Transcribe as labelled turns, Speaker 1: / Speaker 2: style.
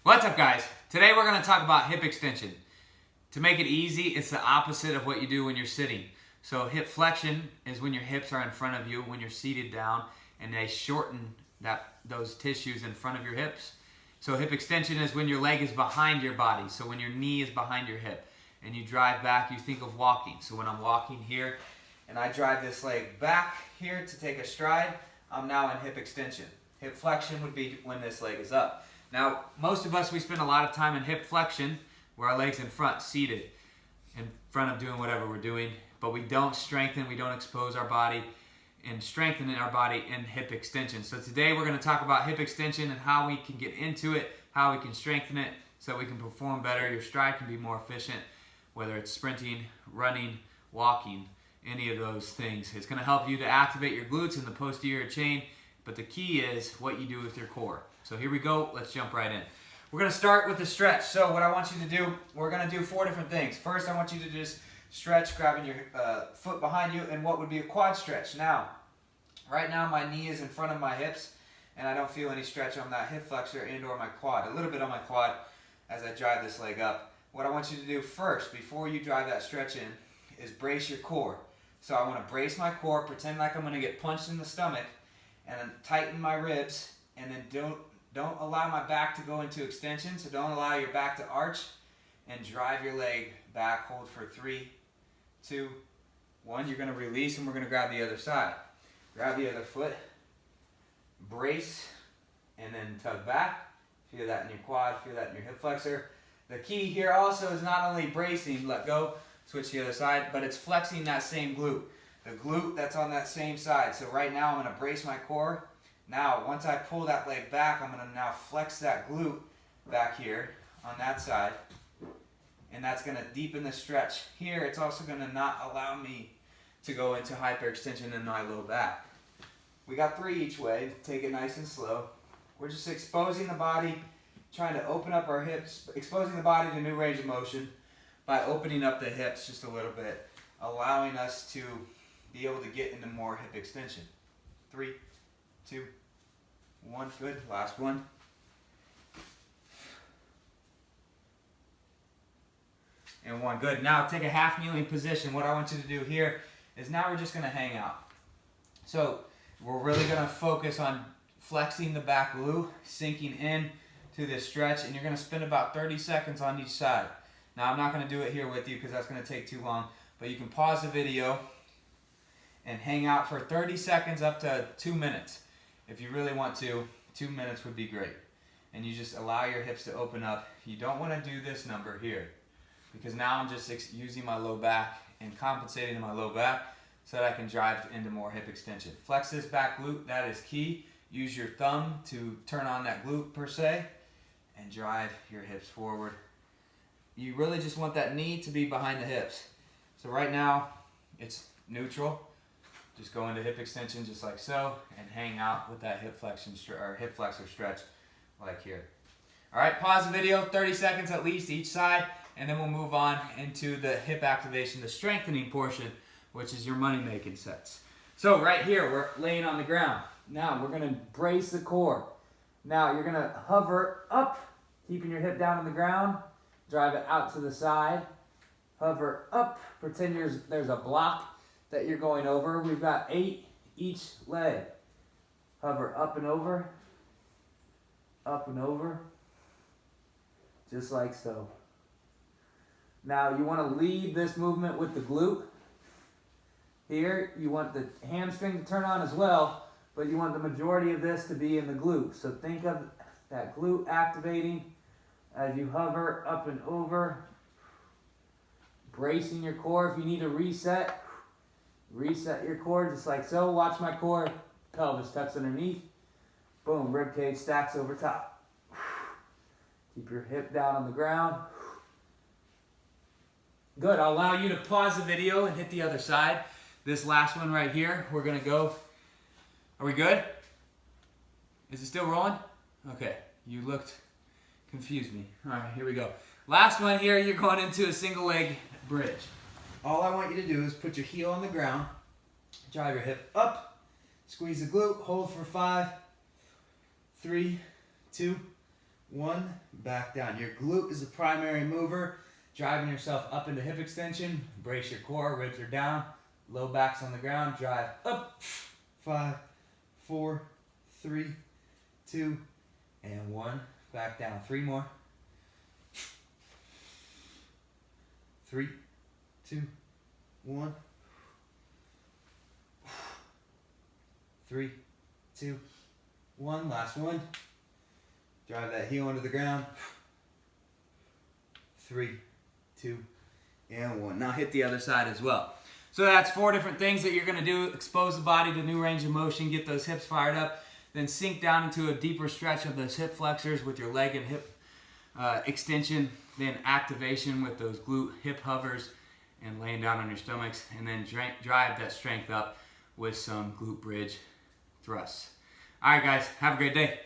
Speaker 1: What's up, guys? Today we're going to talk about hip extension. To make it easy, it's the opposite of what you do when you're sitting. So hip flexion is when your hips are in front of you when you're seated down, and they shorten those tissues in front of your hips. So hip extension is when your leg is behind your body, so when your knee is behind your hip and you drive back, you think of walking. So when I'm walking here and I drive this leg back here to take a stride, I'm now in hip extension. Hip flexion would be when this leg is up. Now, most of us, we spend a lot of time in hip flexion where our leg's in front, seated, in front of doing whatever we're doing, but we don't strengthen, we don't expose our body and strengthening our body in hip extension. So today we're going to talk about hip extension and how we can get into it, how we can strengthen it so we can perform better. Your stride can be more efficient, whether it's sprinting, running, walking, any of those things. It's going to help you to activate your glutes and the posterior chain, but the key is what you do with your core. So here we go, let's jump right in. We're going to start with the stretch. So what I want you to do, we're going to do 4 different things. First, I want you to just stretch, grabbing your foot behind you, and what would be a quad stretch. Now, right now my knee is in front of my hips, and I don't feel any stretch on that hip flexor and or my quad. A little bit on my quad as I drive this leg up. What I want you to do first, before you drive that stretch in, is brace your core. So I want to brace my core, pretend like I'm going to get punched in the stomach, and then tighten my ribs, and then don't allow my back to go into extension, so don't allow your back to arch, and drive your leg back. Hold for 3, 2, 1. You're going to release, and we're going to grab the other side. Grab the other foot, brace, and then tug back. Feel that in your quad, feel that in your hip flexor. The key here also is not only bracing, let go, switch to the other side, but it's flexing that same glute. The glute that's on that same side. So right now I'm going to brace my core. Now, once I pull that leg back, I'm going to now flex that glute back here on that side. And that's going to deepen the stretch. Here, it's also going to not allow me to go into hyperextension in my low back. We got 3 each way. Take it nice and slow. We're just exposing the body, trying to open up our hips, exposing the body to new range of motion by opening up the hips just a little bit, allowing us to be able to get into more hip extension. 3, 2, 1, good. Last one. And 1, good. Now take a half kneeling position. What I want you to do here is now we're just going to hang out. So we're really going to focus on flexing the back glute, sinking in to this stretch, and you're going to spend about 30 seconds on each side. Now I'm not going to do it here with you because that's going to take too long, but you can pause the video and hang out for 30 seconds up to 2 minutes. If you really want to, 2 minutes would be great. And you just allow your hips to open up. You don't want to do this number here because now I'm just using my low back and compensating in my low back so that I can drive into more hip extension. Flex this back glute, that is key. Use your thumb to turn on that glute per se and drive your hips forward. You really just want that knee to be behind the hips. So right now it's neutral. Just go into hip extension just like so and hang out with that hip flexion or hip flexor stretch like here. All right, pause the video, 30 seconds at least each side, and then we'll move on into the hip activation, the strengthening portion, which is your money-making sets. So right here, we're laying on the ground. Now we're gonna brace the core. Now you're gonna hover up, keeping your hip down on the ground, drive it out to the side, hover up, pretend there's a block that you're going over. We've got 8 each leg. Hover up and over, just like so. Now you want to lead this movement with the glute. Here you want the hamstring to turn on as well, but you want the majority of this to be in the glute. So think of that glute activating as you hover up and over, bracing your core. If you need to reset your core just like so. Watch my core, pelvis tucks underneath. Boom, rib cage stacks over top. Keep your hip down on the ground. Good, I'll allow you to pause the video and hit the other side. This last one right here, we're gonna go. Are we good? Is it still rolling? Okay, you looked confused me. All right, here we go. Last one here, you're going into a single leg bridge. All I want you to do is put your heel on the ground, drive your hip up, squeeze the glute, hold for 5, 3, 2, 1, back down. Your glute is the primary mover, driving yourself up into hip extension. Brace your core, ribs are down, low back's on the ground, drive up. 5, 4, 3, 2, and 1. Back down. 3 more. 3, 2, 1. 3, 2, 1. Last one. Drive that heel into the ground. 3, 2, and 1. Now hit the other side as well. So that's 4 different things that you're going to do. Expose the body to new range of motion, get those hips fired up, then sink down into a deeper stretch of those hip flexors with your leg and hip extension, then activation with those glute hip hovers and laying down on your stomachs, and then drive that strength up with some glute bridge thrusts. All right, guys, have a great day.